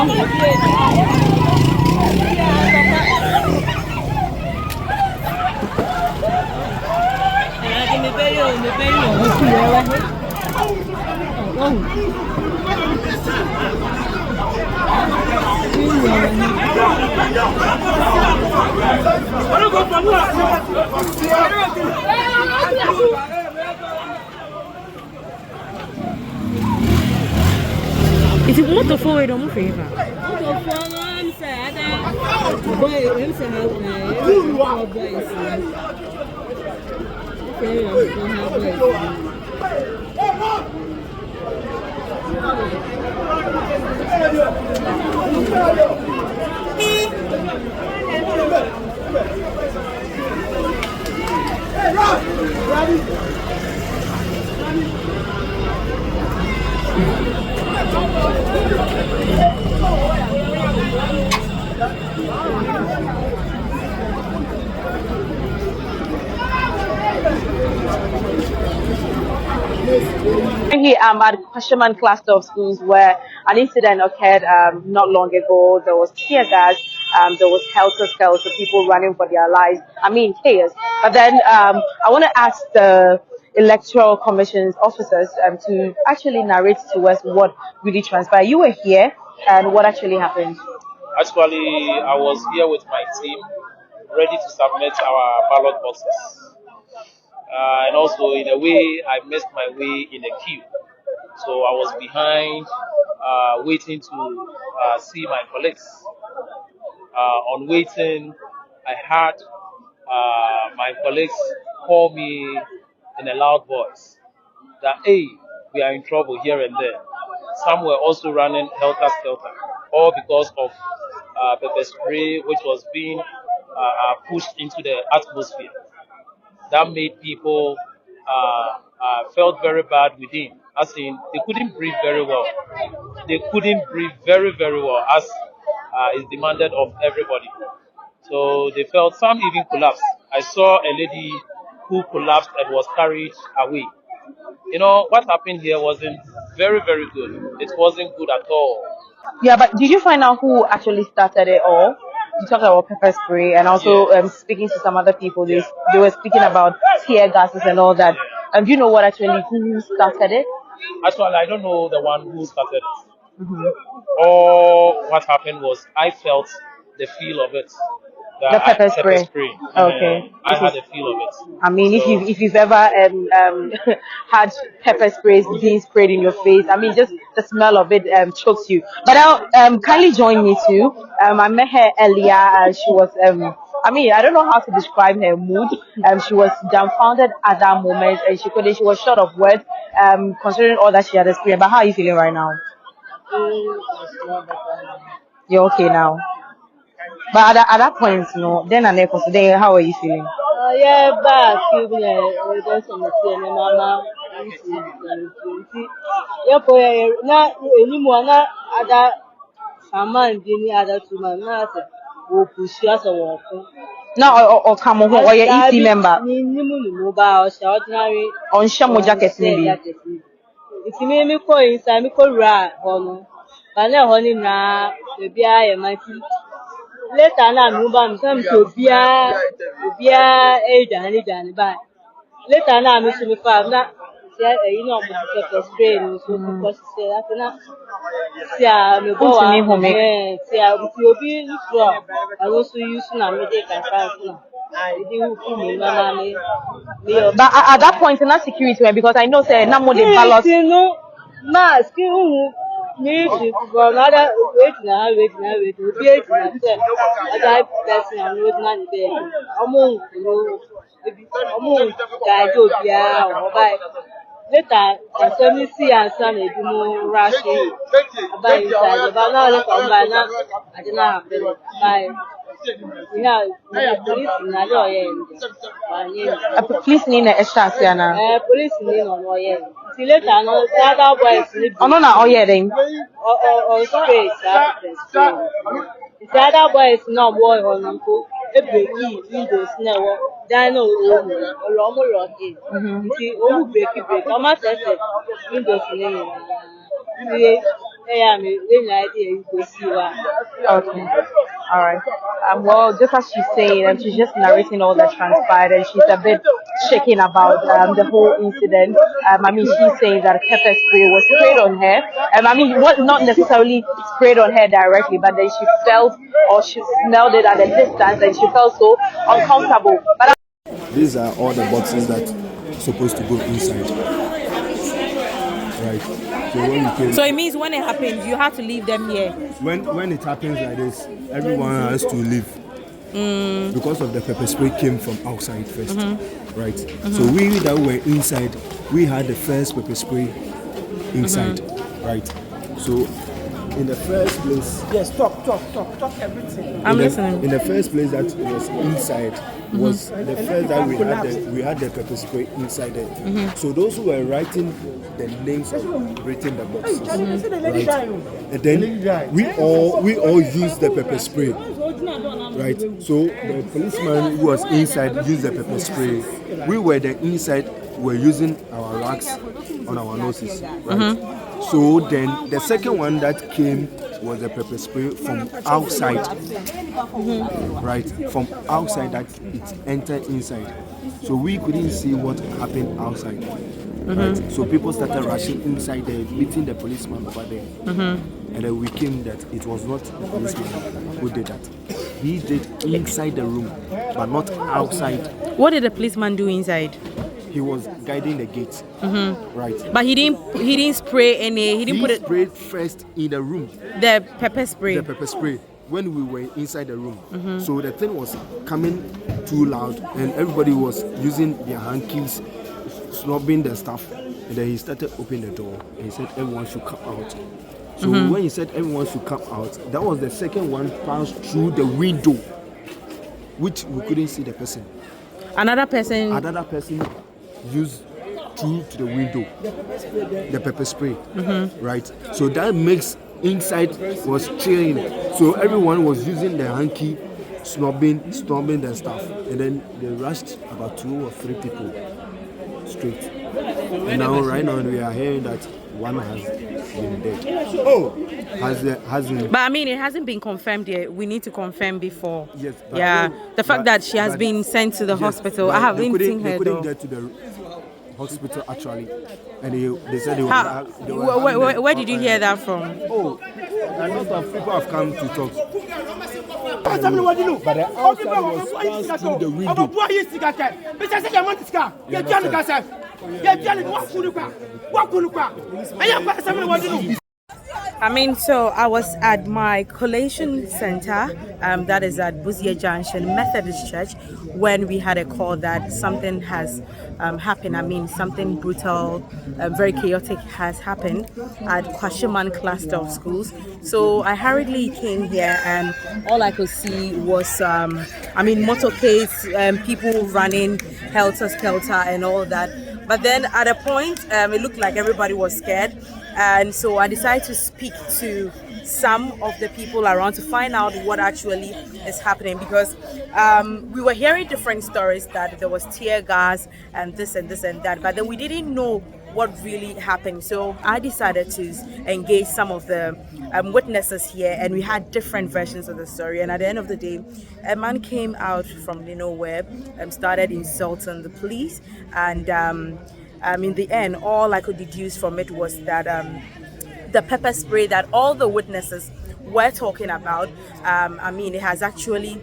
If you want to forward, don't favor. Here I'm at Kwashieman Cluster of Schools where an incident occurred not long ago. There was tear gas, there was helter-skelter, people running for their lives. I mean, chaos. But then I want to ask the Electoral Commission's officers to actually narrate to us what really transpired. You were here, and what actually happened? Actually, I was here with my team, ready to submit our ballot boxes. And also, in a way, I missed my way in a queue. So I was behind, waiting to see my colleagues. On waiting, I heard my colleagues call me in a loud voice that, hey, we are in trouble here and there. Some were also running helter-skelter, all because of pepper spray, which was being pushed into the atmosphere. That made people felt very bad within, as in they couldn't breathe very well. They couldn't breathe very, very well, as is demanded of everybody. So they felt, some even collapsed. I saw a lady who collapsed and was carried away. You know, what happened here wasn't very, very good. It wasn't good at all. Yeah, but did you find out who actually started it all? You talked about pepper spray and also speaking to some other people. They were speaking about tear gases and all that. Do you know what actually who started it? Actually, I don't know the one who started it. Or what happened was I felt the feel of it. The pepper spray. Okay. I had a feel of it. I mean, so, if you've ever had pepper sprays being sprayed in your face, I mean, just the smell of it chokes you. But now, kindly join me too. I met her earlier, and she was I mean, I don't know how to describe her mood. She was dumbfounded at that moment, and she was short of words, considering all that she had experienced. But how are you feeling right now? You're okay now. But at that point, no, then and there, how are you feeling? Yeah, back, not anymore, not other Saman, Guinea, other two man, who push us a walk. No, or come on, or your EC member. Mobile, ordinary on Shamo jacket, maybe. If you made me call inside, me call right, honor. But now, honey, now, maybe I am my teeth. Later, now, move on, some to be a Danny by. Later, now, Miss Me Farm, not, you know, pepper spray, so because she said, I cannot see, I'm going home, see, I will be strong. I also use now, make a transfer. But at that point, not security, because I know, say, no more the ballot. No, mask, music for another wait now, wait, I person, I'm with man there. Among guys, or by later, and so me see and some do more rushing about inside, but now look on by now, I did not have to buy. Yeah, police in a lawyer. Police need a extra siana. Police in a lawyer. See later, no, the other boys. Oh, no, oh, yeah, then. Or space, the other boys no boy on uncle. A break, windows, never. Dino, or Romo Rocky. See, oh, break, I'm not windows in Yeah, me when I did go see what. Okay. All right. Well, just as she's saying, she's just narrating all that transpired, and she's a bit shaken about the whole incident. I mean, she's saying that pepper spray was sprayed on her. I mean, it was not necessarily sprayed on her directly, but then she felt or she smelled it at a distance, and she felt so uncomfortable. But these are all the boxes that are supposed to go inside. Right. So when we came, So it means when it happened, you have to leave them here. when it happens like this, everyone has to leave because of the pepper spray came from outside first, right? So we that were inside, we had the first pepper spray inside, right? So in the first place, Yes, talk everything. I'm listening. in the first place that was inside was the first that we had the pepper spray inside there. So those who were writing the names of written the boxes, right? And then we all used the pepper spray, right? So the policeman who was inside used the pepper spray. We were the inside were using our rags on our noses, right? So then the second one that came was the pepper spray from outside, right? From outside that it entered inside. So we couldn't see what happened outside. Right? So people started rushing inside there, meeting the policeman over there. And then we came that it was not the policeman who did that. He did inside the room, but not outside. What did the policeman do inside? He was guiding the gate, right? But he didn't spray any. He didn't put it sprayed first in the room. the pepper spray. The pepper spray when we were inside the room. So the thing was coming too loud, and everybody was using their hankies, snubbing the stuff. And then he started opening the door, and he said everyone should come out. So when he said everyone should come out, that was the second one passed through the window, which we couldn't see the person. Another person Used through to the window the pepper spray, right? So that makes inside was chilling. So everyone was using their hanky, snubbing the stuff, and then they rushed about 2 or 3 people straight. And now, right now, we are hearing that one has been dead. Hasn't. But I mean, it hasn't been confirmed yet. We need to confirm before. Yes. The fact that she has been sent to the hospital, I haven't seen her They though. couldn't get to the hospital actually, and they said they were. Where did you hear that from? Oh, a lot of people have come to talk. But the outside was passed through the window. I mean, so I was at my collation center, that is at Busia Junction Methodist Church, when we had a call that something has happened. I mean, something brutal, very chaotic has happened at Kwashieman Cluster of Schools. So I hurriedly came here, and all I could see was, motorcades, people running helter-skelter and all that. But then at a point, it looked like everybody was scared. And so I decided to speak to some of the people around to find out what actually is happening, because we were hearing different stories that there was tear gas and this and that, but then we didn't know what really happened. So I decided to engage some of the witnesses here, and we had different versions of the story. And at the end of the day, a man came out from nowhere and started insulting the police, and in the end, all I could deduce from it was that the pepper spray that all the witnesses were talking about, it has actually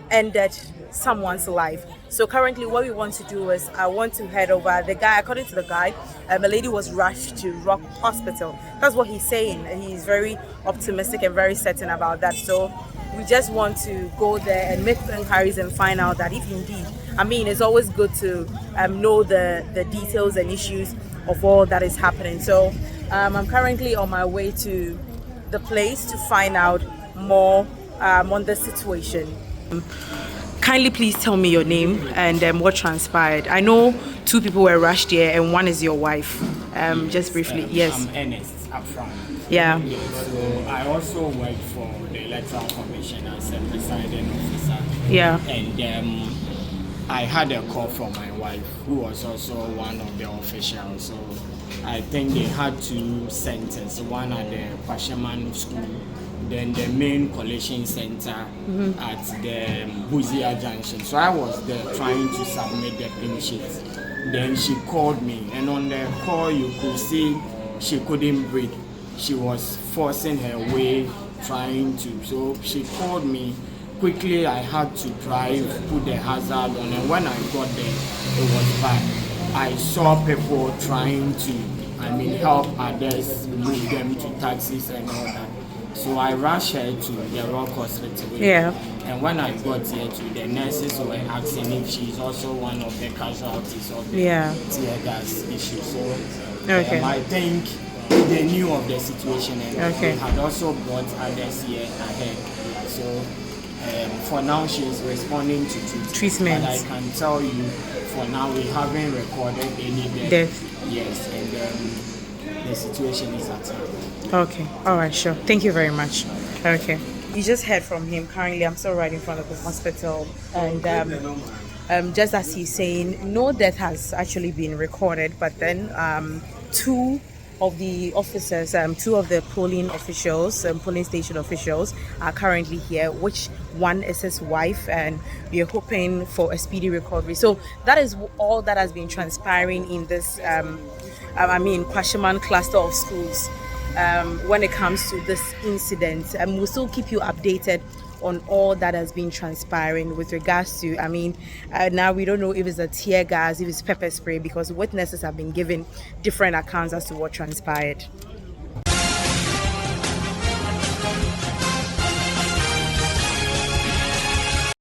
ended someone's life. So currently what we want to do is I want to head over. The guy, according to the guy, a lady was rushed to Rock Hospital. That's what he's saying. He's very optimistic and very certain about that. So we just want to go there and make inquiries and find out that if indeed, it's always good to know the details and issues of all that is happening. So I'm currently on my way to the place to find out more on the situation. Kindly please tell me your name and what transpired. I know 2 people were rushed here and one is your wife. Just briefly, yes. I'm Ernest up front. Yeah. So I also work for the Electoral Commission as a presiding officer. Yeah. And I had a call from my wife, who was also one of the officials. So I think they had two centers, one at the Kwashieman School, then the main collation center at the Buzia Junction. So I was there trying to submit the pin sheets. Then she called me, and on the call you could see she couldn't breathe. She was forcing her way, trying to. So she called me. Quickly, I had to drive, put the hazard on, and when I got there, it was bad. I saw people trying to, help others, move them to taxis and all that. So I rushed her to the Rock Hospital. Yeah. And when I got here, the nurses were asking if she's also one of the casualties of the tear gas issue. So I think they knew of the situation, and they had also brought others here ahead. So for now, she is responding to treatment. But I can tell you, for now, we haven't recorded any death. Yes, and the situation is at hand. Okay, all right, sure. Thank you very much. Okay. You just heard from him. Currently, I'm still right in front of the hospital, and just as he's saying, no death has actually been recorded, but then two of the officers, two of the polling officials, polling station officials are currently here, which one is his wife, and we are hoping for a speedy recovery. So that is all that has been transpiring in this, Kwashieman Cluster of Schools when it comes to this incident. We'll still keep you updated on all that has been transpiring with regards to, now we don't know if it's a tear gas, if it's pepper spray, because witnesses have been given different accounts as to what transpired.